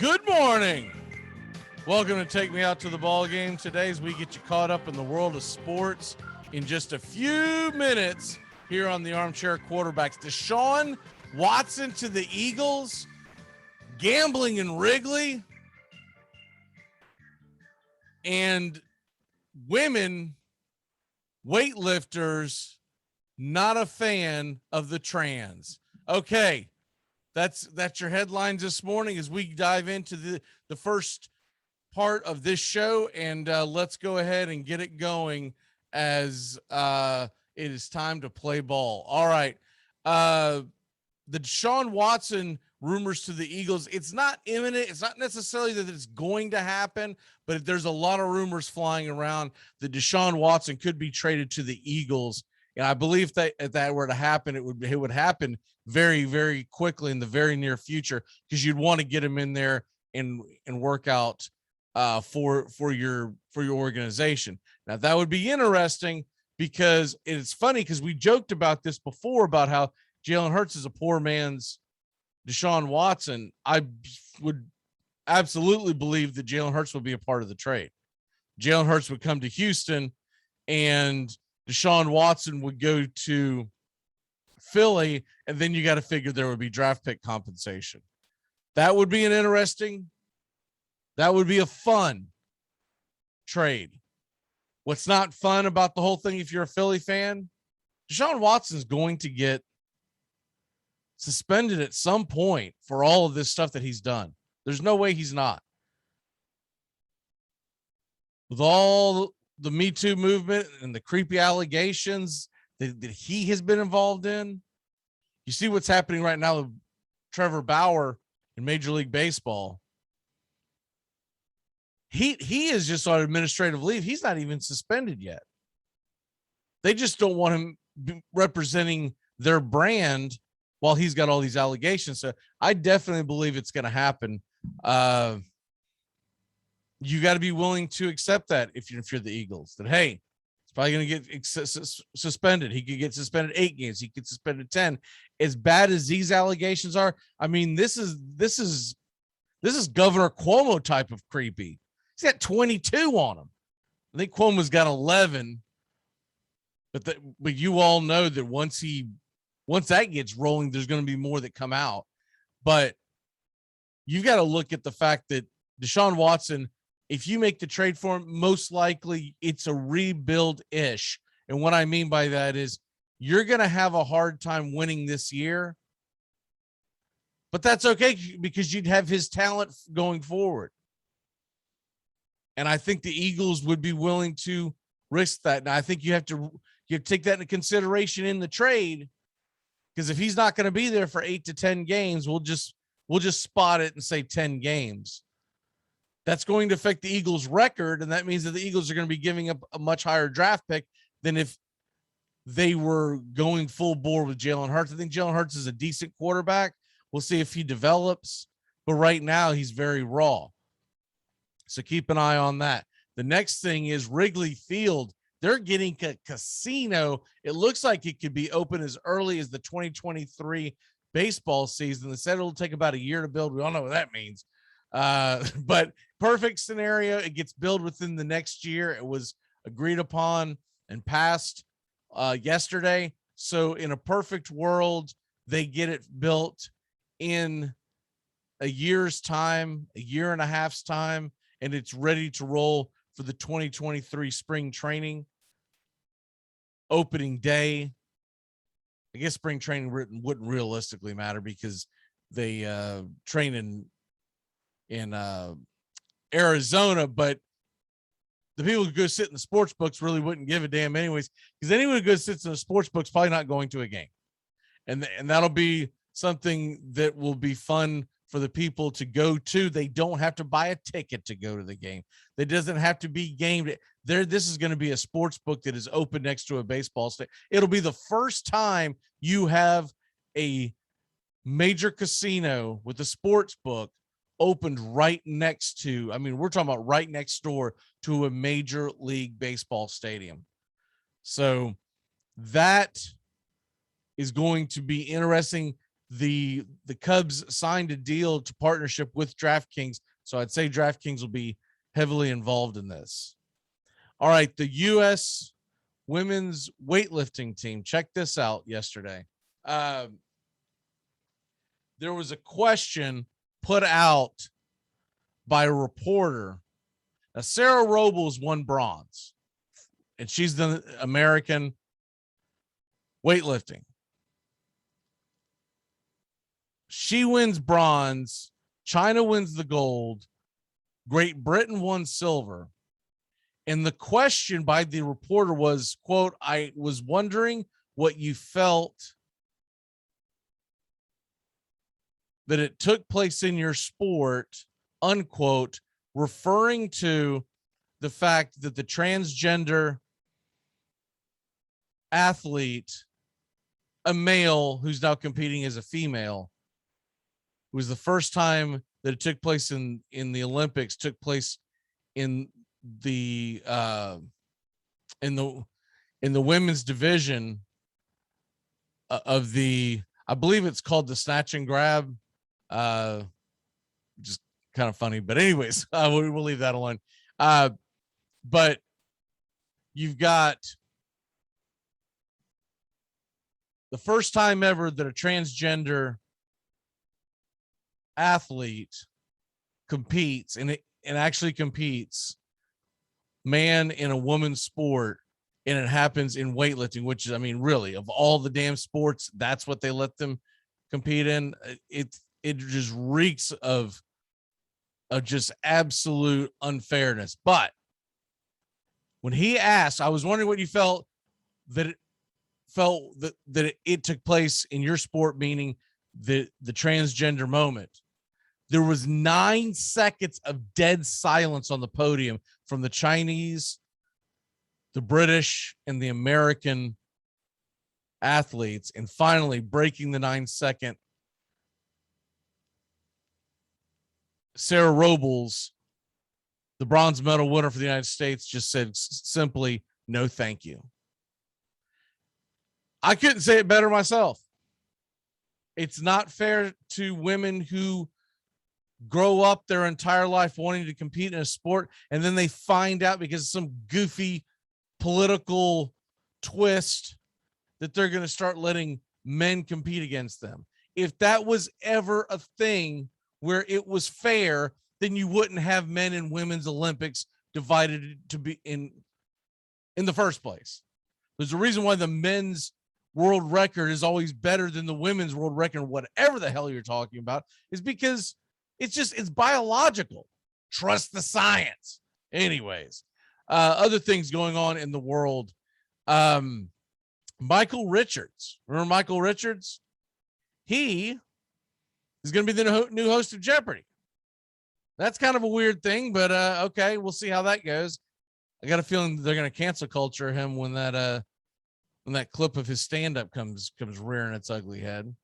Good morning. Welcome to Take Me Out to the Ball Game today as we get you caught up in the world of sports in just a few minutes here on the Armchair Quarterbacks. Deshaun Watson to the Eagles, gambling in Wrigley, and women weightlifters not a fan of the trans. Okay, that's your headlines this morning as we dive into the first part of this show, and let's go ahead and get it going as it is time to play ball. All right. The Deshaun Watson rumors to the Eagles, it's not imminent. It's not necessarily that it's going to happen, but there's a lot of rumors flying around that Deshaun Watson could be traded to the Eagles. And I believe that if that were to happen, it would happen very, very quickly in the very near future, because you'd want to get him in there and work out for your organization. Now that would be interesting, because it's funny because we joked about this before about how Jalen Hurts is a poor man's Deshaun Watson. I would absolutely believe that Jalen Hurts would be a part of the trade. Jalen Hurts would come to Houston and Deshaun Watson would go to Philly, and then you got to figure there would be draft pick compensation. That would be that would be a fun trade. What's not fun about the whole thing, if you're a Philly fan, Deshaun Watson's going to get suspended at some point for all of this stuff that he's done. There's no way he's not. With all the Me Too movement and the creepy allegations that he has been involved in, you see what's happening right now with Trevor Bauer in Major League Baseball. He is just on administrative leave. He's not even suspended yet. They just don't want him representing their brand while he's got all these allegations. So I definitely believe it's going to happen. You got to be willing to accept that if you're the Eagles, that, hey, it's probably going to get suspended. He could get suspended 8 games. He could suspended 10. As bad as these allegations are, I mean, this is Governor Cuomo type of creepy. He's got 22 on him. I think Cuomo's got 11. But you all know that once that gets rolling, there's going to be more that come out. But you've got to look at the fact that Deshaun Watson, if you make the trade for him, most likely it's a rebuild-ish. And what I mean by that is you're going to have a hard time winning this year. But that's okay, because you'd have his talent going forward. And I think the Eagles would be willing to risk that. Now, I think you have to take that into consideration in the trade, because if he's not going to be there for 8 to 10 games, we'll just spot it and say 10 games. That's going to affect the Eagles' record, and that means that the Eagles are going to be giving up a much higher draft pick than if they were going full bore with Jalen Hurts. I think Jalen Hurts is a decent quarterback. We'll see if he develops, but right now he's very raw. So keep an eye on that. The next thing is Wrigley Field. They're getting a casino. It looks like it could be open as early as the 2023 baseball season. They said it'll take about a year to build. We all know what that means. But perfect scenario. It gets built within the next year. It was agreed upon and passed yesterday. So in a perfect world, they get it built in a year's time, a year and a half's time, and it's ready to roll for the 2023 spring training opening day. I guess spring training wouldn't realistically matter because they train in Arizona, but the people who go sit in the sports books really wouldn't give a damn anyways, because anyone who goes sits in the sports books probably not going to a game. And that'll be something that will be fun for the people to go to. They don't have to buy a ticket to go to the game. That doesn't have to be gamed there. This is going to be a sports book that is open next to a baseball stadium. It'll be the first time you have a major casino with a sports book opened right next to, I mean, we're talking about right next door to a major league baseball stadium. So that is going to be interesting. the Cubs signed a deal to partnership with DraftKings. So I'd say DraftKings will be heavily involved in this. All right, the U.S. women's weightlifting team. Check this out yesterday. There was a question put out by a reporter. Now, Sarah Robles won bronze, and she's the American weightlifting. She wins bronze. China wins the gold. Great Britain won silver. And the question by the reporter was, quote, I was wondering what you felt that it took place in your sport, unquote, referring to the fact that the transgender athlete, a male who's now competing as a female, was the first time that it took place in the Olympics, took place in the women's division of the, I believe it's called the snatch and grab. Just kind of funny, but anyways, we'll leave that alone. But you've got the first time ever that a transgender athlete competes, and actually competes, man in a woman's sport, and it happens in weightlifting, which is, I mean, really, of all the damn sports, that's what they let them compete in. It just reeks of just absolute unfairness. But when he asked, I was wondering what you felt that it took place in your sport, meaning the transgender moment. There was 9 seconds of dead silence on the podium from the Chinese, the British, and the American athletes. And finally, breaking the 9-second, Sarah Robles, the bronze medal winner for the United States, just said simply, no, thank you. I couldn't say it better myself. It's not fair to women who grow up their entire life wanting to compete in a sport, and then they find out because of some goofy political twist that they're going to start letting men compete against them. If that was ever a thing where it was fair, then you wouldn't have men and women's Olympics divided to be in the first place. There's a reason why the men's world record is always better than the women's world record, whatever the hell you're talking about, is because it's biological. Trust the science. Anyways, other things going on in the world. Michael Richards. Remember Michael Richards? He is going to be the new host of Jeopardy. That's kind of a weird thing, but okay, we'll see how that goes. I got a feeling they're going to cancel culture him when that clip of his stand-up comes rearing its ugly head.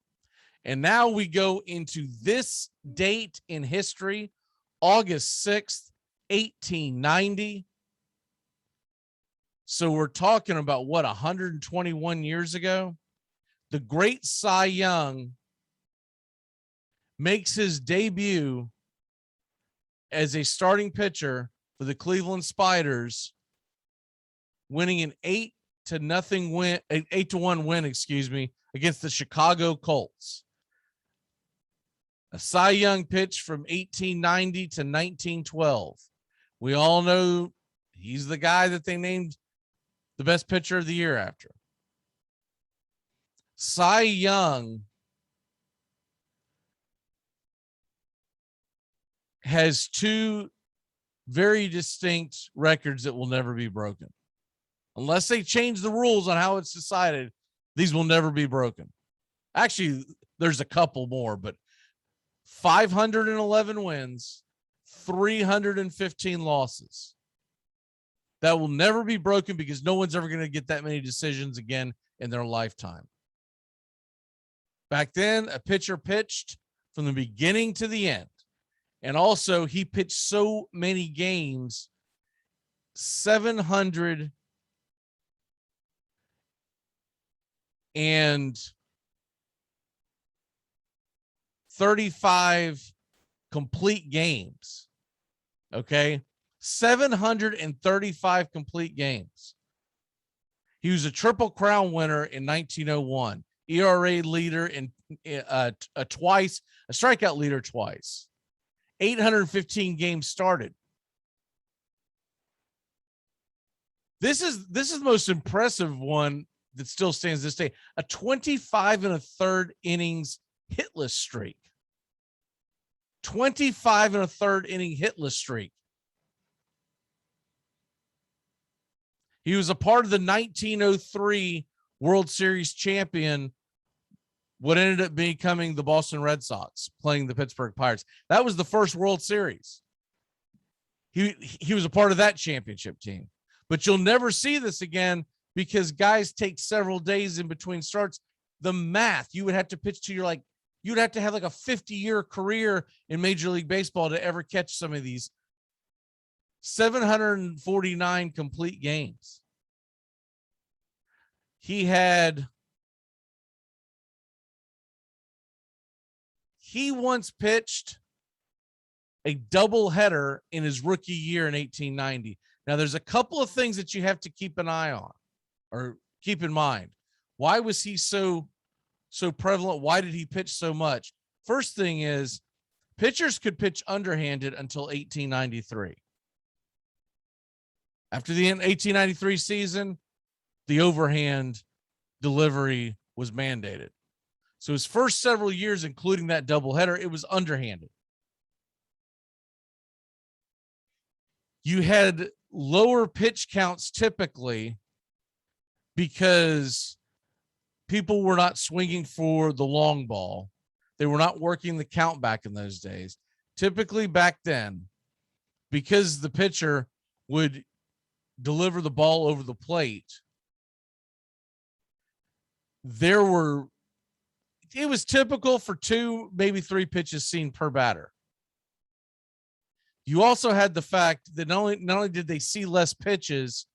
And now we go into this date in history, August 6th, 1890. So we're talking about what, 121 years ago? The great Cy Young makes his debut as a starting pitcher for the Cleveland Spiders, winning an 8-1 win, against the Chicago Colts. A Cy Young pitch from 1890 to 1912. We all know he's the guy that they named the best pitcher of the year after. Cy Young has 2 very distinct records that will never be broken. Unless they change the rules on how it's decided, these will never be broken. Actually, there's a couple more, but 511 wins, 315 losses. That will never be broken because no one's ever going to get that many decisions again in their lifetime. Back then, a pitcher pitched from the beginning to the end. And also, he pitched so many games, 700 and 735 complete games. Okay. 735 complete games. He was a Triple Crown winner in 1901, ERA leader in twice, a strikeout leader twice, 815 games started. This is the most impressive one that still stands this day. A 25 1/3 innings hitless streak. 25 1/3 inning hitless streak. He was a part of the 1903 World Series champion, what ended up becoming the Boston Red Sox, playing the Pittsburgh Pirates. That was the first World Series. He was a part of that championship team. But you'll never see this again because guys take several days in between starts. The math, you would have to pitch to you'd have to have like a 50-year career in Major League Baseball to ever catch some of these. 749 complete games. He once pitched a doubleheader in his rookie year in 1890. Now, there's a couple of things that you have to keep an eye on or keep in mind. Why was he so prevalent? Why did he pitch so much? First thing is, pitchers could pitch underhanded until 1893. After the 1893 season, the overhand delivery was mandated. So his first several years, including that doubleheader, it was underhanded. You had lower pitch counts typically because people were not swinging for the long ball. They were not working the count back in those days. Typically back then, because the pitcher would deliver the ball over the plate, it was typical for 2, maybe 3 pitches seen per batter. You also had the fact that not only did they see less pitches,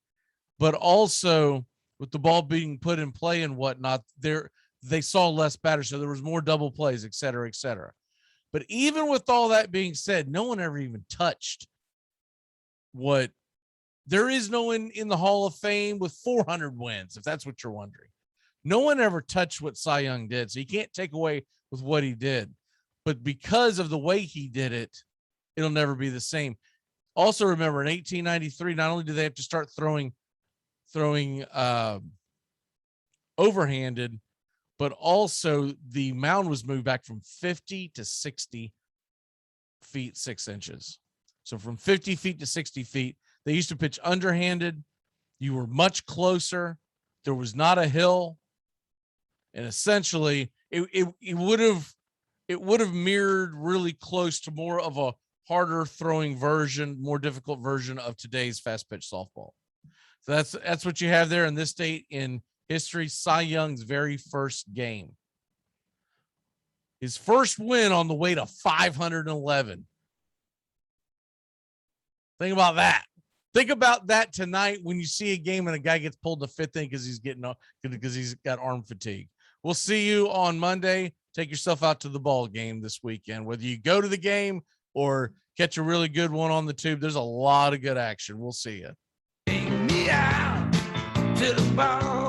but also with the ball being put in play and whatnot, they saw less batters. So there was more double plays, et cetera, et cetera. But even with all that being said, no one ever even touched there is no one in the Hall of Fame with 400 wins, if that's what you're wondering. No one ever touched what Cy Young did. So you can't take away with what he did, but because of the way he did it, it'll never be the same. Also remember in 1893, not only did they have to start throwing overhanded, but also the mound was moved back from 50 to 60 feet, 6 inches. So from 50 feet to 60 feet, they used to pitch underhanded. You were much closer. There was not a hill. And essentially it would have mirrored really close to more of a harder throwing version, more difficult version of today's fast pitch softball. So that's what you have there in this date in history. Cy Young's very first game. His first win on the way to 511. Think about that. Think about that tonight when you see a game and a guy gets pulled to 5th inning because he's got arm fatigue. We'll see you on Monday. Take yourself out to the ball game this weekend. Whether you go to the game or catch a really good one on the tube, there's a lot of good action. We'll see you. Take me out to the ball.